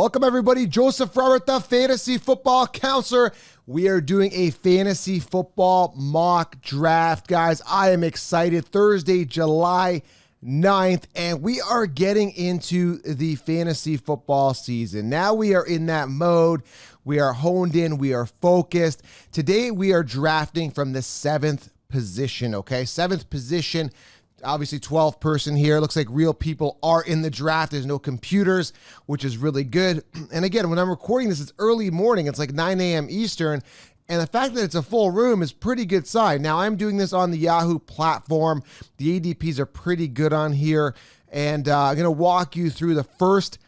Welcome everybody, Joseph Robert, the fantasy football counselor. We are doing a fantasy football mock draft, guys. I am excited. Thursday, July 9th, and we are getting into the fantasy football season. Now we are in that mode. We are honed in. We are focused. Today we are drafting from the 7th position, okay? 7th position. Obviously 12 person here. Looks like real people are in the draft. There's no computers, which is really good. And again, when I'm recording this, it's early morning. It's like 9 a.m. Eastern. And the fact that it's a full room is pretty good sign. Now, I'm doing this on the Yahoo platform. The ADPs are pretty good on here. And I'm going to walk you through the first,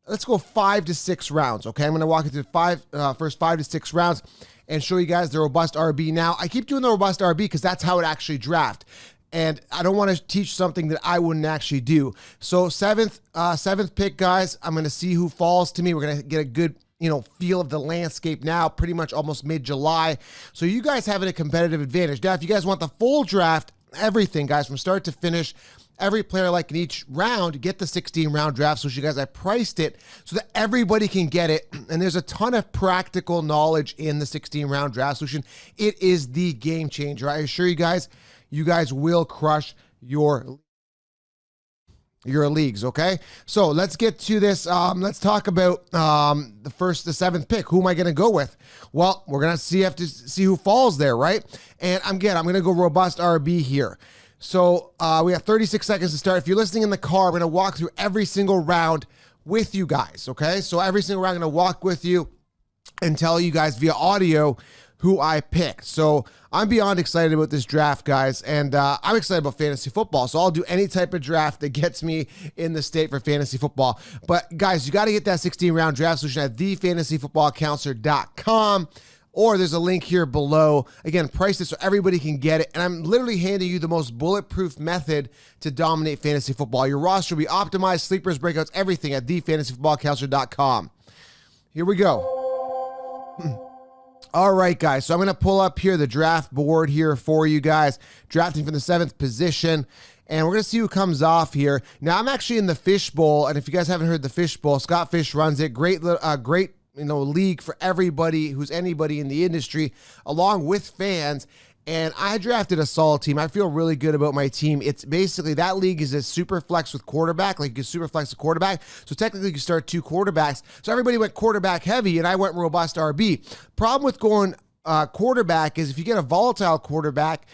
let's go 5 to 6 rounds, okay? I'm going to walk you through first 5 to 6 rounds and show you guys the robust RB. Now, I keep doing the robust RB because that's how it actually draft. And I don't want to teach something that I wouldn't actually do. So seventh pick, guys, I'm going to see who falls to me. We're going to get a good, feel of the landscape now, pretty much almost mid-July. So you guys have a competitive advantage. Now, if you guys want the full draft, everything, guys, from start to finish, every player like in each round, get the 16-round draft. So you guys, I priced it so that everybody can get it. And there's a ton of practical knowledge in the 16-round draft solution. It is the game changer. I assure you guys will crush your leagues, okay? So let's get to this. Let's talk about the 7th pick. Who am I going to go with? Well, we're going to have to see who falls there, right? And I'm going to go robust RB here. So we have 36 seconds to start. If you're listening in the car, I'm going to walk through every single round with you guys, okay? So every single round, I'm going to walk with you and tell you guys via audio who I picked. So I'm beyond excited about this draft, guys, and I'm excited about fantasy football. So I'll do any type of draft that gets me in the state for fantasy football. But guys, you got to get that 16-round draft solution at thefantasyfootballcounselor.com, or there's a link here below. Again, price it so everybody can get it. And I'm literally handing you the most bulletproof method to dominate fantasy football. Your roster will be optimized, sleepers, breakouts, everything at thefantasyfootballcounselor.com. Here we go. All right, guys, so I'm going to pull up here the draft board here for you guys, drafting from the 7th position, and we're going to see who comes off here. Now, I'm actually in the Fishbowl, and if you guys haven't heard the Fishbowl, Scott Fish runs it. Great league for everybody who's anybody in the industry, along with fans. And I drafted a solid team. I feel really good about my team. It's basically, that league is a super flex with quarterback. Like you can super flex a quarterback. So technically you can start 2 quarterbacks. So everybody went quarterback heavy and I went robust RB. Problem with going quarterback is if you get a volatile quarterback,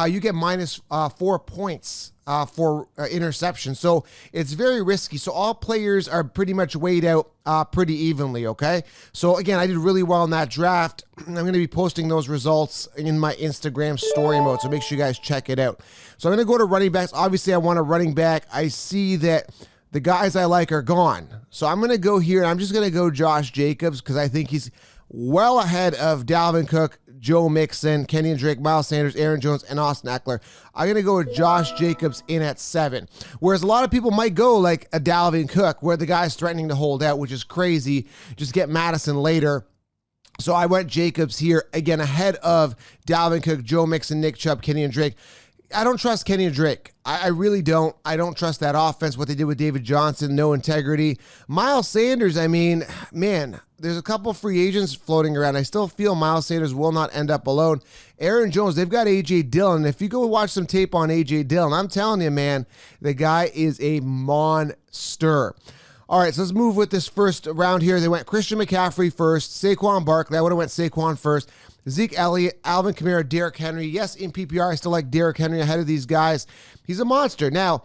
you get minus 4 points for interception. So it's very risky. So all players are pretty much weighed out pretty evenly, okay? So again, I did really well in that draft. I'm going to be posting those results in my Instagram story mode, so make sure you guys check it out. So I'm going to go to running backs. Obviously, I want a running back. I see that the guys I like are gone. So I'm going to go here, and I'm just going to go Josh Jacobs because I think he's well ahead of Dalvin Cook, Joe Mixon, Kenyan Drake, Miles Sanders, Aaron Jones, and Austin Eckler. I'm going to go with Josh Jacobs in at 7. Whereas a lot of people might go like a Dalvin Cook where the guy's threatening to hold out, which is crazy. Just get Madison later. So I went Jacobs here, again, ahead of Dalvin Cook, Joe Mixon, Nick Chubb, Kenyan Drake. I don't trust Kenyan Drake. I really don't. I don't trust that offense, what they did with David Johnson, no integrity. Miles Sanders, I mean, man, there's a couple free agents floating around. I still feel Miles Sanders will not end up alone. Aaron Jones, they've got A.J. Dillon. If you go watch some tape on A.J. Dillon, I'm telling you, man, the guy is a monster. All right, so let's move with this first round here. They went Christian McCaffrey first, Saquon Barkley. I would have went Saquon first. Zeke Elliott, Alvin Kamara, Derrick Henry. Yes, in PPR, I still like Derrick Henry ahead of these guys. He's a monster. Now,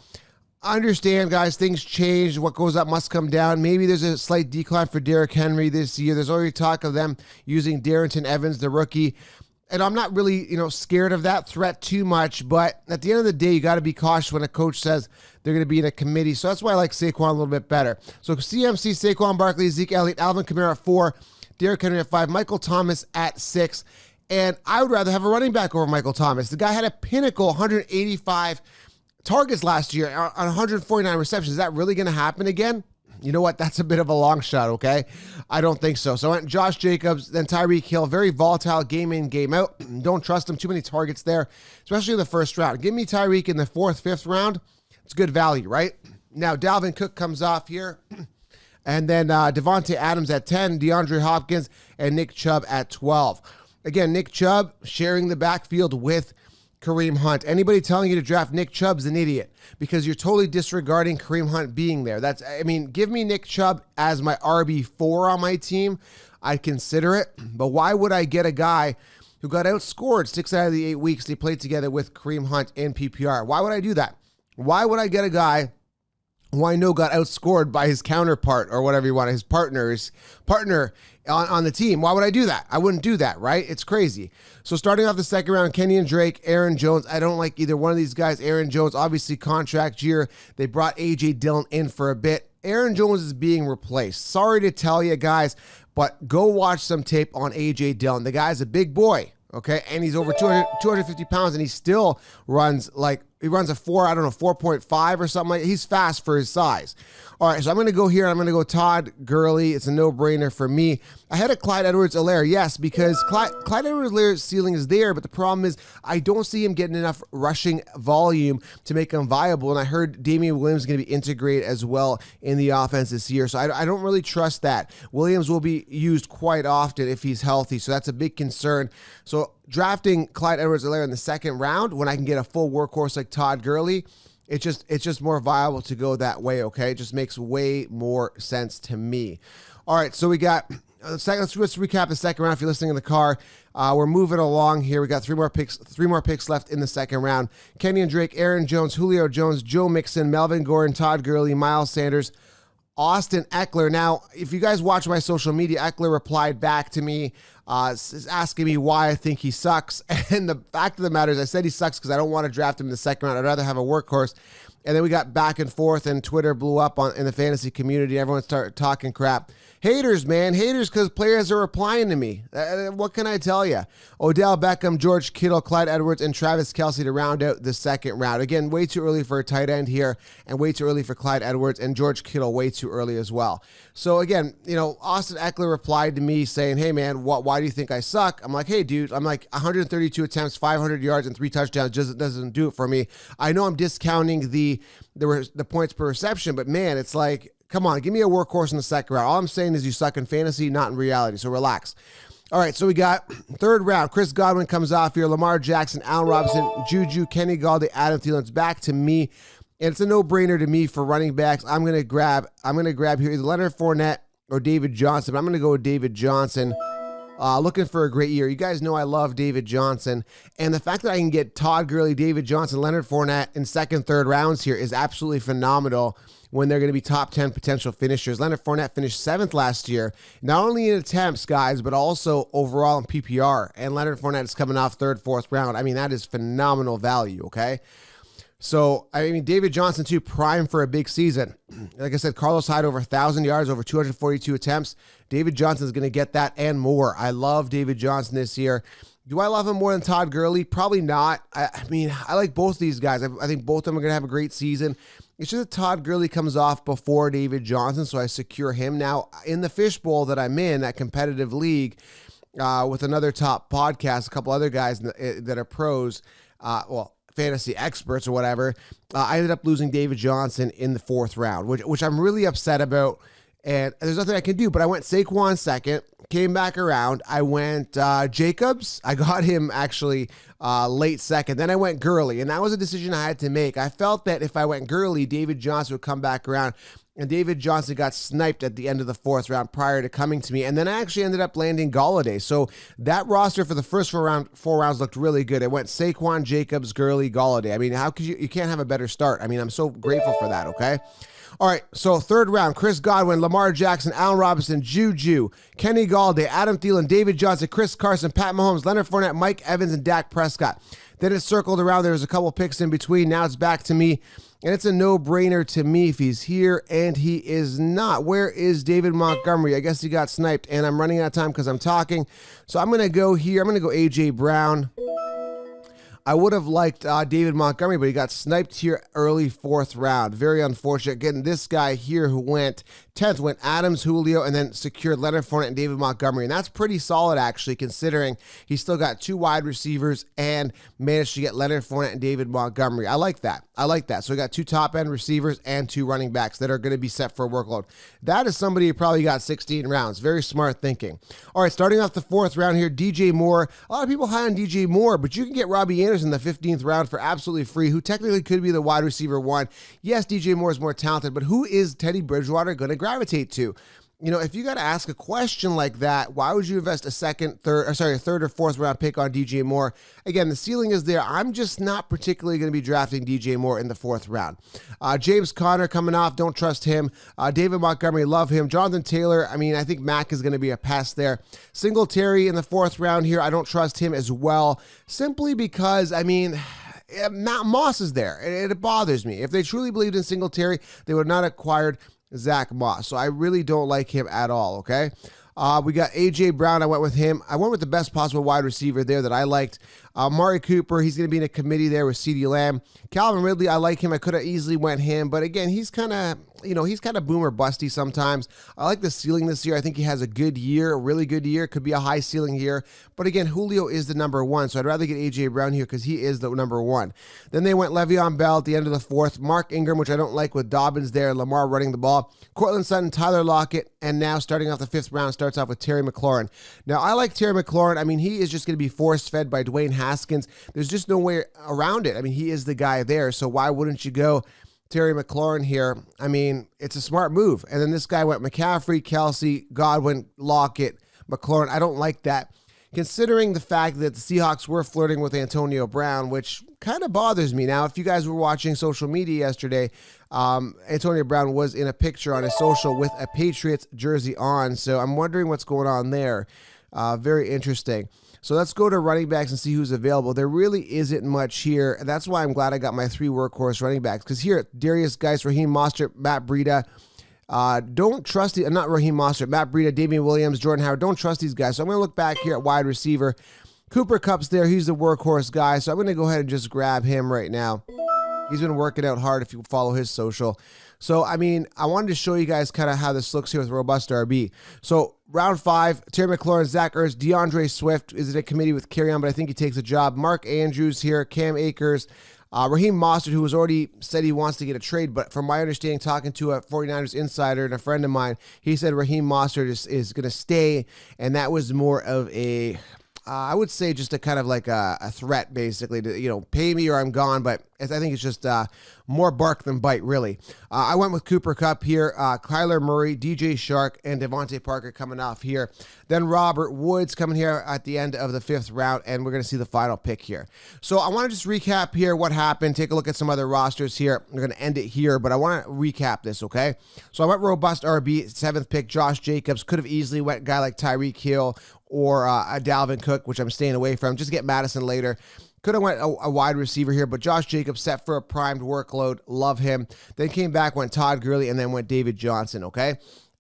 I understand, guys, things change. What goes up must come down. Maybe there's a slight decline for Derrick Henry this year. There's already talk of them using Darrington Evans, the rookie. And I'm not really, scared of that threat too much. But at the end of the day, you got to be cautious when a coach says they're going to be in a committee. So that's why I like Saquon a little bit better. So CMC, Saquon Barkley, Zeke Elliott, Alvin Kamara at 4, Derrick Henry at 5, Michael Thomas at 6. And I would rather have a running back over Michael Thomas. The guy had a pinnacle 185 targets last year on 149 receptions. Is that really going to happen again? You know what? That's a bit of a long shot, okay? I don't think so. So I went Josh Jacobs, then Tyreek Hill. Very volatile game in, game out. Don't trust him. Too many targets there, especially in the first round. Give me Tyreek in the 4th, 5th round. It's good value, right? Now, Dalvin Cook comes off here. And then Devontae Adams at 10, DeAndre Hopkins, and Nick Chubb at 12. Again, Nick Chubb sharing the backfield with Kareem Hunt. Anybody telling you to draft Nick Chubb's an idiot because you're totally disregarding Kareem Hunt being there. Give me Nick Chubb as my RB4 on my team. I'd consider it, but why would I get a guy who got outscored 6 out of the 8 weeks they played together with Kareem Hunt in PPR? Why would I do that? Why would I get a guy who I know got outscored by his counterpart or whatever you want, his partner on the team? Why would I do that? I wouldn't do that, right? It's crazy. So starting off the second round, Kenyan Drake, Aaron Jones. I don't like either one of these guys. Aaron Jones, obviously contract year. They brought A.J. Dillon in for a bit. Aaron Jones is being replaced. Sorry to tell you guys, but go watch some tape on A.J. Dillon. The guy's a big boy, okay? And he's over 250 pounds, and he still runs he runs a 4.5 or something like that. He's fast for his size. All right, so I'm going to go here. I'm going to go Todd Gurley. It's a no-brainer for me. I had a Clyde Edwards-Helaire, yes, because Clyde Edwards-Helaire's ceiling is there, but the problem is I don't see him getting enough rushing volume to make him viable, and I heard Damian Williams is going to be integrated as well in the offense this year, so I don't really trust that. Williams will be used quite often if he's healthy, so that's a big concern. So drafting Clyde Edwards-Helaire in the second round when I can get a full workhorse like Todd Gurley, it's just more viable to go that way, okay? It just makes way more sense to me. All right, so we got let's recap the second round if you're listening in the car. We're moving along here. We got three more picks left in the second round. Kenyan Drake, Aaron Jones, Julio Jones, Joe Mixon, Melvin Gordon, Todd Gurley, Miles Sanders, Austin Eckler. Now, if you guys watch my social media, Eckler replied back to me asking me why I think he sucks. And the fact of the matter is I said he sucks because I don't want to draft him in the second round. I'd rather have a workhorse. And then we got back and forth, and Twitter blew up in the fantasy community. Everyone started talking crap. Haters, man. Haters because players are replying to me. What can I tell you? Odell Beckham, George Kittle, Clyde Edwards, and Travis Kelce to round out the second round. Again, way too early for a tight end here, and way too early for Clyde Edwards, and George Kittle way too early as well. So again, Austin Eckler replied to me saying, hey, man, why do you think I suck? I'm like, hey, dude, 132 attempts, 500 yards, and 3 touchdowns just doesn't do it for me. I know I'm discounting the points per reception, but man, it's like, come on, give me a workhorse in the second round. All I'm saying is you suck in fantasy, not in reality, so relax. All right, so we got third round. Chris Godwin comes off here. Lamar Jackson, Allen Robinson, Juju, Kenny Galladay, Adam Thielen. It's back to me, and it's a no-brainer to me for running backs. I'm gonna grab here either Leonard Fournette or David Johnson, but I'm gonna go with David Johnson. Looking for a great year. You guys know I love David Johnson, and the fact that I can get Todd Gurley, David Johnson, Leonard Fournette in second, third rounds here is absolutely phenomenal when they're going to be top 10 potential finishers. Leonard Fournette finished 7th last year, not only in attempts, guys, but also overall in PPR, and Leonard Fournette is coming off third, fourth round. I mean, that is phenomenal value, okay? So, David Johnson, too, prime for a big season. Like I said, Carlos Hyde over 1,000 yards, over 242 attempts. David Johnson is going to get that and more. I love David Johnson this year. Do I love him more than Todd Gurley? Probably not. I like both these guys. I think both of them are going to have a great season. It's just that Todd Gurley comes off before David Johnson, so I secure him. Now, in the fishbowl that I'm in, that competitive league, with another top podcast, a couple other guys that are pros, fantasy experts or whatever, I ended up losing David Johnson in the 4th round, which I'm really upset about, and there's nothing I can do, but I went Saquon second, came back around, I went Jacobs, I got him actually late second, then I went Gurley, and that was a decision I had to make. I felt that if I went Gurley, David Johnson would come back around, and David Johnson got sniped at the end of the 4th round prior to coming to me. And then I actually ended up landing Galladay. So that roster for the first 4 rounds looked really good. It went Saquon, Jacobs, Gurley, Galladay. How could you can't have a better start. I'm so grateful for that, okay? All right, so 3rd round, Chris Godwin, Lamar Jackson, Allen Robinson, Juju, Kenny Galladay, Adam Thielen, David Johnson, Chris Carson, Pat Mahomes, Leonard Fournette, Mike Evans, and Dak Prescott. Then it circled around. There was a couple picks in between. Now it's back to me. And it's a no-brainer to me if he's here, and he is not. Where is David Montgomery? I guess he got sniped, and I'm running out of time because I'm talking. So I'm going to go here. I'm going to go A.J. Brown. I would have liked David Montgomery, but he got sniped here early 4th round. Very unfortunate. Again, this guy here who went 10th went Adams, Julio, and then secured Leonard Fournette and David Montgomery. And that's pretty solid, actually, considering he still got 2 wide receivers and managed to get Leonard Fournette and David Montgomery. I like that. I like that. So we got 2 top-end receivers and 2 running backs that are going to be set for a workload. That is somebody who probably got 16 rounds. Very smart thinking. All right, starting off the 4th round here, DJ Moore. A lot of people high on DJ Moore, but you can get Robbie Anderson in the 15th round for absolutely free, who technically could be the wide receiver 1. Yes, DJ Moore is more talented, but who is Teddy Bridgewater going to gravitate to? You know, if you got to ask a question like that, why would you invest a third or 4th round pick on DJ Moore? Again, the ceiling is there. I'm just not particularly going to be drafting DJ Moore in the 4th round. James Conner coming off, don't trust him. David Montgomery, love him. Jonathan Taylor, I mean, I think Mac is going to be a pass there. Singletary in the 4th round here, I don't trust him as well, simply because, I mean, Matt Moss is there. It bothers me. If they truly believed in Singletary, they would not have acquired Zach Moss. So I really don't like him at all, okay? We got A.J. Brown. I went with him. I went with the best possible wide receiver there that I liked. Mari Cooper, he's going to be in a committee there with CeeDee Lamb. Calvin Ridley, I like him. I could have easily went him, but again, he's kind of, he's kind of boomer busty sometimes. I like the ceiling this year. I think he has a good year, a really good year. Could be a high ceiling year, but again, Julio is the number 1, so I'd rather get A.J. Brown here because he is the number 1. Then they went Le'Veon Bell at the end of the 4th. Mark Ingram, which I don't like with Dobbins there. Lamar running the ball. Cortland Sutton, Tyler Lockett, and now starting off the 5th round, starts off with Terry McLaurin. Now, I like Terry McLaurin. I mean, he is just going to be force-fed by Dwayne Haskins. There's just no way around it. I mean, he is the guy there, so why wouldn't you go Terry McLaurin here? I mean, it's a smart move. And then this guy went McCaffrey, Kelsey, Godwin, Lockett, McLaurin. I don't like that, considering the fact that the Seahawks were flirting with Antonio Brown, which kind of bothers me. Now, if you guys were watching social media yesterday, Antonio Brown was in a picture on his social with a Patriots jersey on, so I'm wondering what's going on there. Very interesting. So let's go to running backs and see who's available. There really isn't much here, and that's why I'm glad I got my 3 workhorse running backs, because here, Darius Geis, Raheem Mostert, Matt Breida, don't trust not Raheem Mostert, Matt Breida, Damian Williams, Jordan Howard. Don't trust these guys. So I'm going to look back here at wide receiver. Cooper Kupp's there. He's the workhorse guy, so I'm going to go ahead and just grab him right now. He's been working out hard if you follow his social. So, I mean, I wanted to show you guys kind of how this looks here with Robust RB. So, round 5, Terry McLaurin, Zach Ertz, DeAndre Swift is in a committee with Kerryon, but I think he takes a job. Mark Andrews here, Cam Akers, Raheem Mostert, who has already said he wants to get a trade, but from my understanding, talking to a 49ers insider and a friend of mine, he said Raheem Mostert is going to stay, and that was more of a... I would say just a kind of like a threat, basically, to, pay me or I'm gone. But I think it's just more bark than bite, really. I went with Cooper Kupp here, Kyler Murray, DJ Shark, and Devontae Parker coming off here. Then Robert Woods coming here at the end of the 5th round, and we're going to see the final pick here. So I want to just recap here what happened, take a look at some other rosters here. We're going to end it here, but I want to recap this, okay? So I went Robust RB, 7th pick, Josh Jacobs. Could have easily went a guy like Tyreek Hill or a Dalvin Cook, which I'm staying away from. Just get Madison later. Could have went a wide receiver here, but Josh Jacobs set for a primed workload. Love him. Then came back, went Todd Gurley, and then went David Johnson, okay?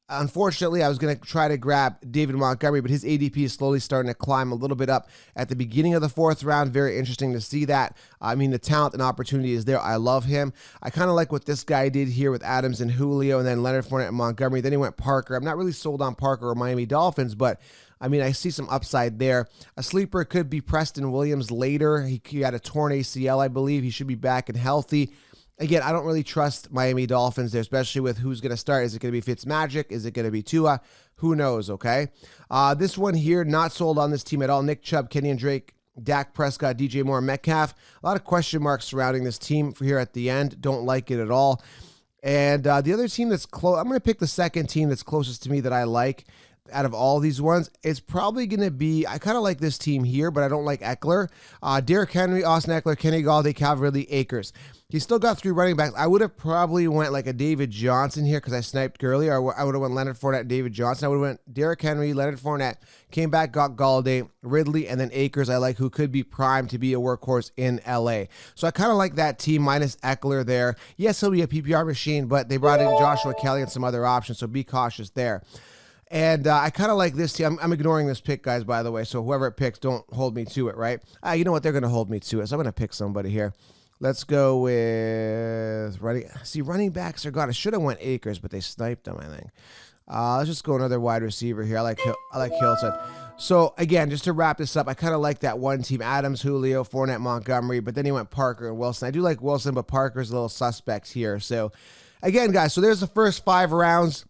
Unfortunately, I was going to try to grab David Montgomery, but his ADP is slowly starting to climb a little bit up at the beginning of the 4th round. Very interesting to see that. I mean, the talent and opportunity is there. I love him. I kind of like what this guy did here with Adams and Julio, and then Leonard Fournette and Montgomery. Then he went Parker. I'm not really sold on Parker or Miami Dolphins, but I mean, I see some upside there. A sleeper could be Preston Williams later. He had a torn ACL, I believe. He should be back and healthy. Again, I don't really trust Miami Dolphins there, especially with who's going to start. Is it going to be Fitzmagic? Is it going to be Tua? Who knows, okay? This one here, not sold on this team at all. Nick Chubb, Kenyan Drake, Dak Prescott, DJ Moore, Metcalf. A lot of question marks surrounding this team for here at the end. Don't like it at all. And the other team that's close, I'm going to pick the second team that's closest to me that I like out of all these ones. It's probably going to be, I kind of like this team here, but I don't like Eckler. Derrick Henry, Austin Eckler, Kenny Galladay, Calvin Ridley, Akers. He's still got 3 running backs. I would have probably went like a David Johnson here because I sniped Gurley, or I would have went Leonard Fournette, David Johnson. I would have went Derrick Henry, Leonard Fournette, came back, got Galladay, Ridley, and then Akers, I like, who could be primed to be a workhorse in LA. So I kind of like that team minus Eckler there. Yes, he'll be a PPR machine, but they brought in Joshua Kelly and some other options, so be cautious there. And I kind of like this team. I'm ignoring this pick, guys, by the way. So whoever it picks, don't hold me to it, right? You know what? They're going to hold me to it. So I'm going to pick somebody here. Let's go with running. See, running backs are gone. I should have went Akers, but they sniped them, I think. Let's just go another wide receiver here. I like Hilton. So, again, just to wrap this up, I kind of like that one team. Adams, Julio, Fournette, Montgomery. But then he went Parker and Wilson. I do like Wilson, but Parker's a little suspect here. So, again, guys, so there's the first 5 rounds.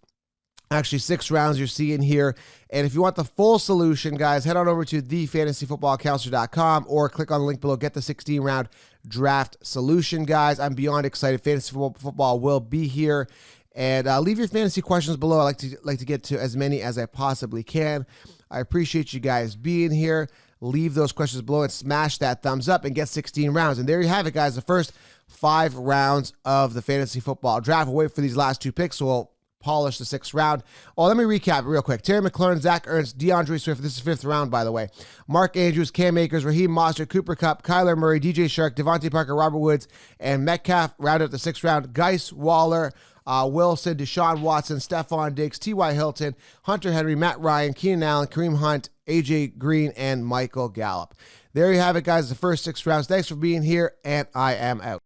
Actually, 6 rounds you're seeing here. And if you want the full solution, guys, head on over to thefantasyfootballcounselor.com or click on the link below. Get the 16-round draft solution, guys. I'm beyond excited. Fantasy football will be here. And leave your fantasy questions below. I like to get to as many as I possibly can. I appreciate you guys being here. Leave those questions below and smash that thumbs up and get 16 rounds. And there you have it, guys. The first 5 rounds of the fantasy football draft. We'll wait for these last 2 picks, so we'll polish the 6th round. Oh, let me recap real quick. Terry McLaurin, Zach Ertz, DeAndre Swift. This is 5th round, by the way. Mark Andrews, Cam Akers, Raheem Mostert, Cooper Kupp, Kyler Murray, DJ Shark, Devontae Parker, Robert Woods, and Metcalf rounded up the 6th round. Geis, Waller, Wilson, Deshaun Watson, Stephon Diggs, T.Y. Hilton, Hunter Henry, Matt Ryan, Keenan Allen, Kareem Hunt, A.J. Green, and Michael Gallup. There you have it, guys. The first 6 rounds. Thanks for being here, and I am out.